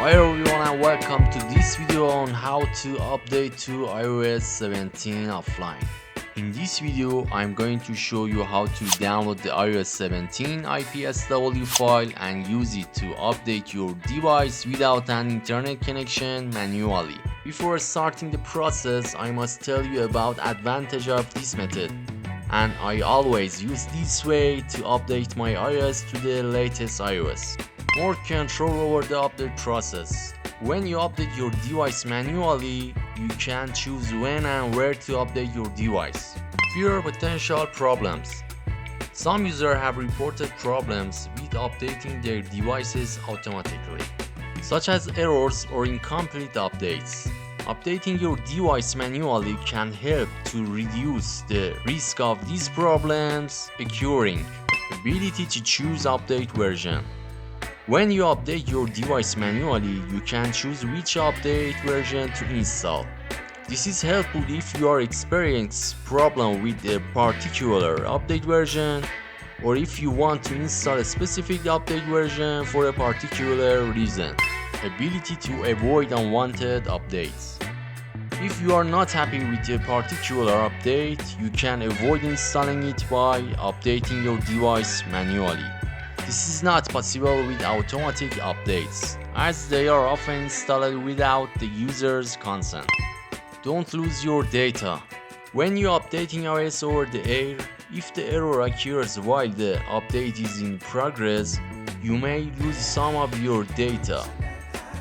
Hi everyone and welcome to this video on how to update to iOS 17 offline. In this video, I'm going to show you how to download the iOS 17 IPSW file and use it to update your device without an internet connection manually. Before starting the process, I must tell you about the advantage of this method. And I always use this way to update my iOS to the latest iOS. More control over the update process. When you update your device manually, you can choose when and where to update your device. Fewer potential problems. Some users have reported problems with updating their devices automatically, such as errors or incomplete updates. Updating your device manually can help to reduce the risk of these problems occurring. Ability to choose update version. When you update your device manually, you can choose which update version to install. This is helpful if you are experiencing problem with a particular update version, or if you want to install a specific update version for a particular reason. Ability to avoid unwanted updates. If you are not happy with a particular update, you can avoid installing it by updating your device manually. This is not possible with automatic updates, as they are often installed without the user's consent. Don't lose your data. When you are updating iOS over the air, if the error occurs while the update is in progress, you may lose some of your data.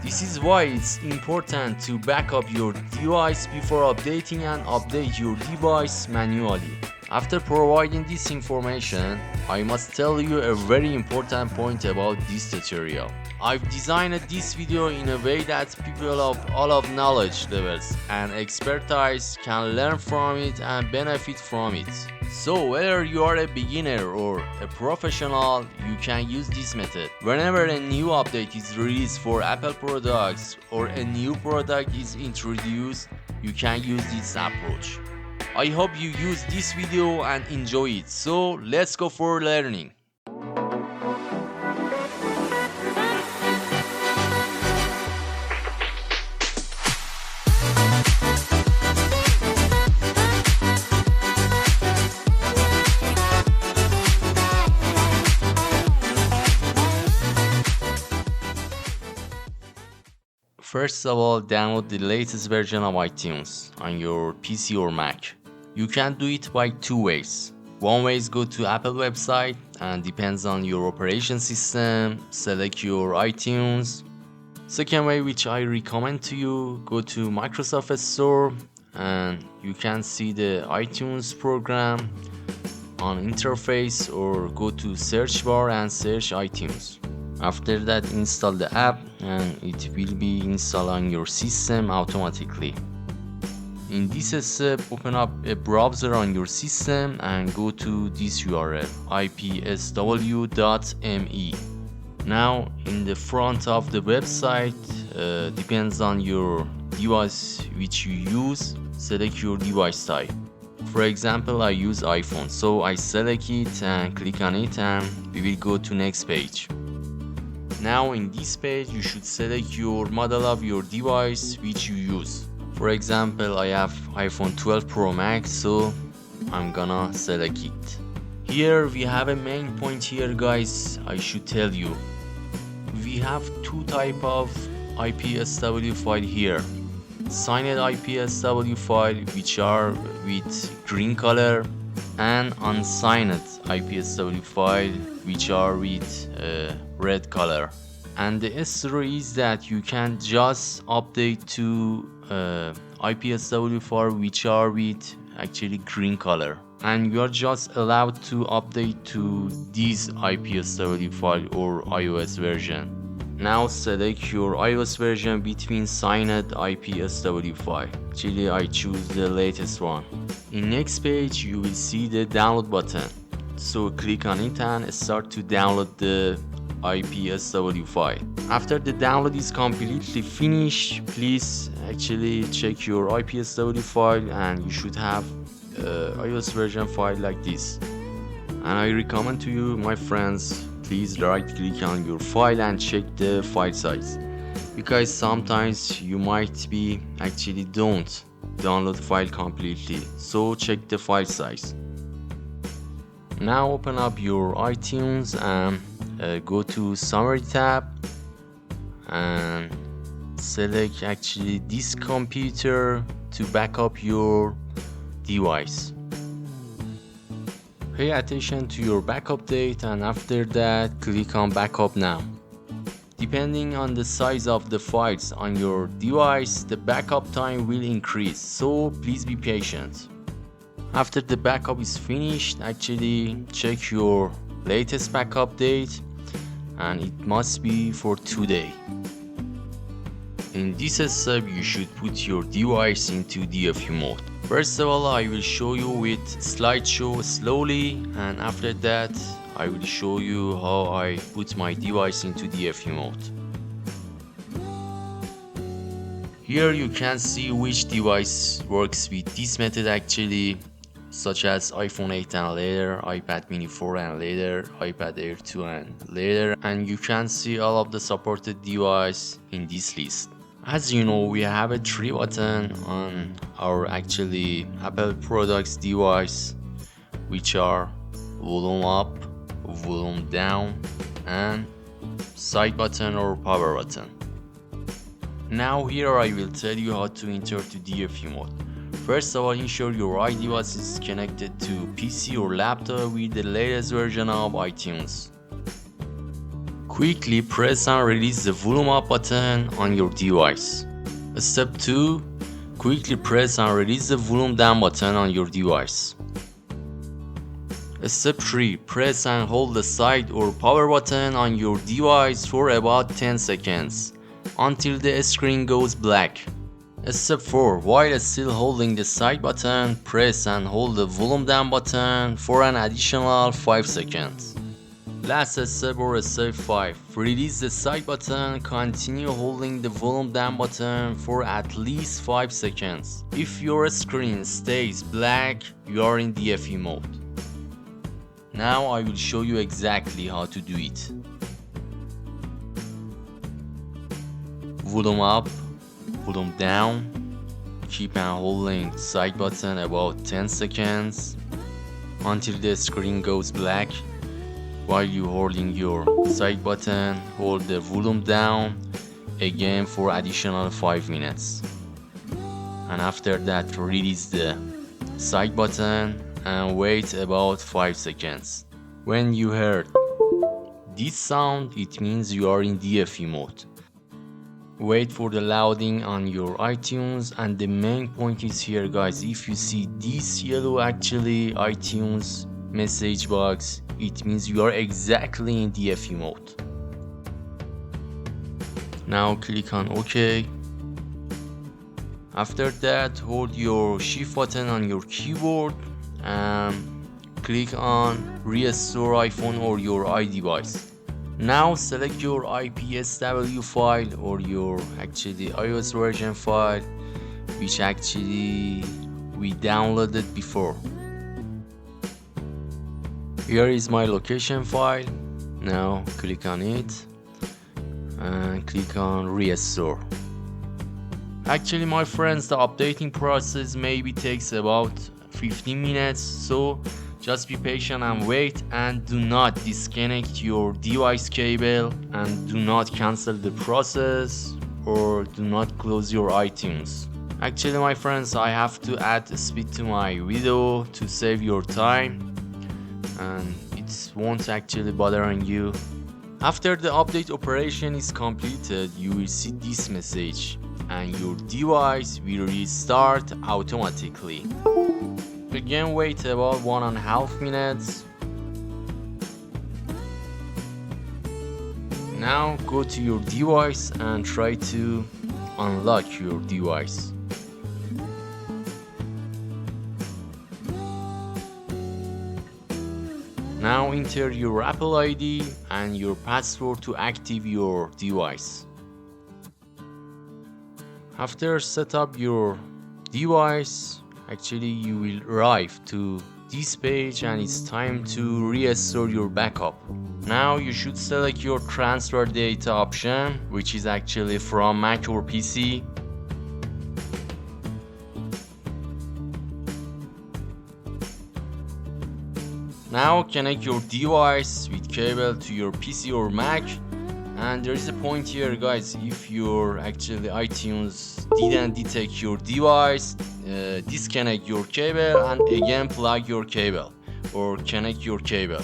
This is why it's important to back up your device before updating and update your device manually. After providing this information, I must tell you a very important point about this tutorial. I've designed this video in a way that people of all of knowledge levels and expertise can learn from it and benefit from it. So whether you are a beginner or a professional, you can use this method. Whenever a new update is released for Apple products or a new product is introduced, you can use this approach. I hope you use this video and enjoy it. So let's go for learning. First of all, download the latest version of iTunes on your PC or Mac. You can do it by two ways. One way is go to Apple website and depends on your operation system, select your iTunes. Second way, which I recommend to you, go to Microsoft Store and you can see the iTunes program on interface, or go to search bar and search iTunes. After that, install the app and it will be installed on your system automatically. In this step, open up a browser on your system and go to this URL, ipsw.me. Now, in the front of the website, depends on your device which you use, select your device type. For example, I use iPhone, so I select it and click on it and we will go to next page. Now in this page, you should select your model of your device which you use. For example, I have iPhone 12 Pro Max, so I'm gonna select it. Here we have a main point here, guys. I should tell you, we have two type of IPSW file here. Signed IPSW file, which are with green color, and unsigned IPSW file, which are with red color. And the story is that you can just update to IPSW file which are with actually green color, and you are just allowed to update to this IPSW file or iOS version. Now select your iOS version between signed IPSW file. Actually, I choose the latest one. In next page, you will see the download button. So click on it and start to download the IPSW file. After the download is completely finished, please actually check your IPSW file and you should have iOS version file like this. And I recommend to you, my friends, please right click on your file and check the file size. because sometimes you might be actually don't download file completely, so check the file size. Now open up your iTunes and go to Summary tab and select actually this computer to back up your device. Pay attention to your backup date and after that click on Backup Now. Depending on the size of the files on your device, the backup time will increase, so please be patient. After the backup is finished, actually check your latest backup date and it must be for today. In this step, you should put your device into DFU mode. First of all, I will show you with slideshow slowly, and after that I will show you how I put my device into DFU mode. Here you can see which device works with this method actually, such as iPhone 8 and later, iPad mini 4 and later, iPad Air 2 and later, and you can see all of the supported device in this list. As you know, we have a 3 button on our actually Apple products device, which are volume up, volume down, and side button or power button. Now here I will tell you how to enter to DFU mode. First of all, ensure your iDevice is connected to PC or laptop with the latest version of iTunes. Quickly press and release the volume up button on your device. Step 2. Quickly press and release the volume down button on your device. Step 3. Press and hold the side or power button on your device for about 10 seconds until the screen goes black. Step 4. While still holding the side button, press and hold the volume down button for an additional 5 seconds. Last step or step 5. Release the side button, continue holding the volume down button for at least 5 seconds. If your screen stays black, you are in DFU mode. Now I will show you exactly how to do it. Volume up, volume down. Keep on holding side button about 10 seconds until the screen goes black. While you holding your side button, hold the volume down again for additional 5 minutes. And after that, release the side button and wait about 5 seconds. When you heard this sound, it means you are in DFU mode. Wait for the loading on your iTunes, and the main point is here guys, if you see this yellow actually iTunes message box, it means you are exactly in DFU mode. Now click on OK. After that, hold your shift button on your keyboard and click on restore iPhone or your iDevice. Now select your IPSW file or your actually iOS version file, which actually we downloaded before. Here is my location file. Now click on it and click on restore. Actually my friends, the updating process maybe takes about 15 minutes, so just be patient and wait, and do not disconnect your device cable and do not cancel the process or do not close your iTunes. Actually my friends, I have to add speed to my video to save your time and it won't actually bother on you. After the update operation is completed, you will see this message and your device will restart automatically. Again, wait about 1.5 minutes. Now go to your device and try to unlock your device. Now enter your Apple ID and your password to activate your device. After set up your device, actually you will arrive to this page and it's time to restore your backup. Now you should select your transfer data option, which is actually from Mac or PC. Now connect your device with cable to your PC or Mac. And there is a point here, guys, if your actually iTunes didn't detect your device, disconnect your cable and again plug your cable or connect your cable,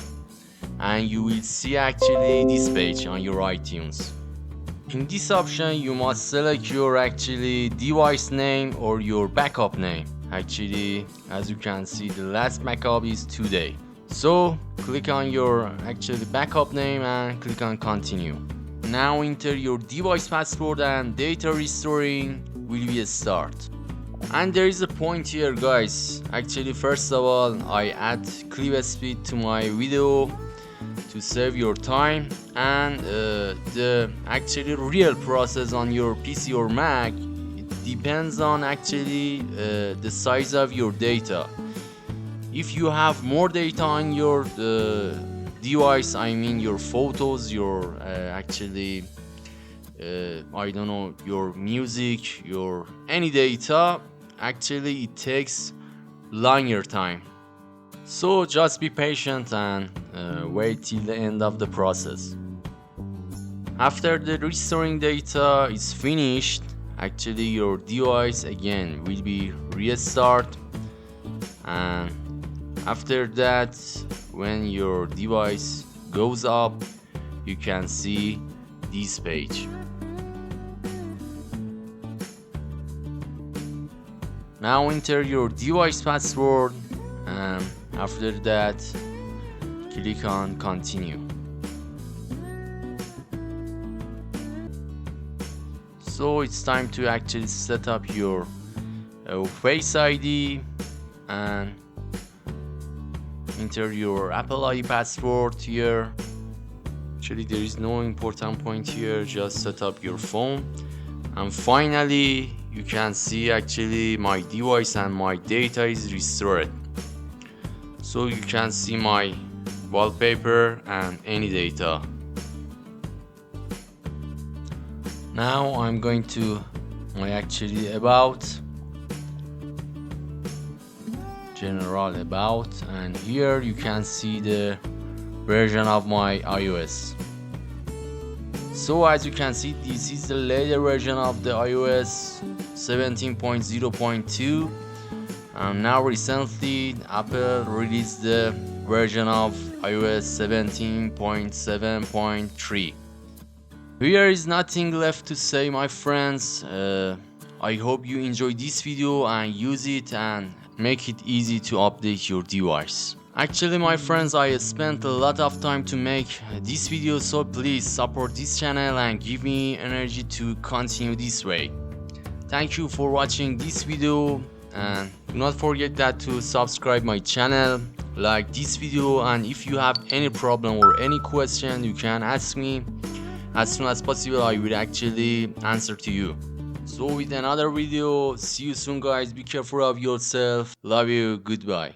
and you will see actually this page on your iTunes. In this option you must select your actually device name or your backup name. Actually, as you can see, the last backup is today. So click on your actually backup name and click on continue. Now enter your device password and data restoring will be a start. And there is a point here, guys. Actually, first of all, I add clip speed to my video to save your time, and the actually real process on your PC or Mac, it depends on actually the size of your data. If you have more data on your device, I mean your photos, your actually I don't know, your music, your any data, actually it takes longer time. So just be patient and wait till the end of the process. After the restoring data is finished, actually your device again will be restart, and after that, when your device goes up, you can see this page. Now enter your device password, and after that click on continue. So it's time to actually set up your Face ID and enter your Apple ID password here. Actually, there is no important point here, just set up your phone. And finally, you can see actually my device and my data is restored. So you can see my wallpaper and any data. Now I'm going to my actually about, general about, and here you can see the version of my iOS. So as you can see, this is the later version of the iOS 17.0.2, and now recently Apple released the version of iOS 17.7.3. Here is nothing left to say, my friends. I hope you enjoyed this video and use it and make it easy to update your device. Actually, my friends, I spent a lot of time to make this video, so please support this channel and give me energy to continue this way. Thank you for watching this video, and do not forget that to subscribe my channel, like this video, and if you have any problem or any question, you can ask me. As soon as possible, I will actually answer to you. So with another video, see you soon, guys. Be careful of yourself. Love you. Goodbye.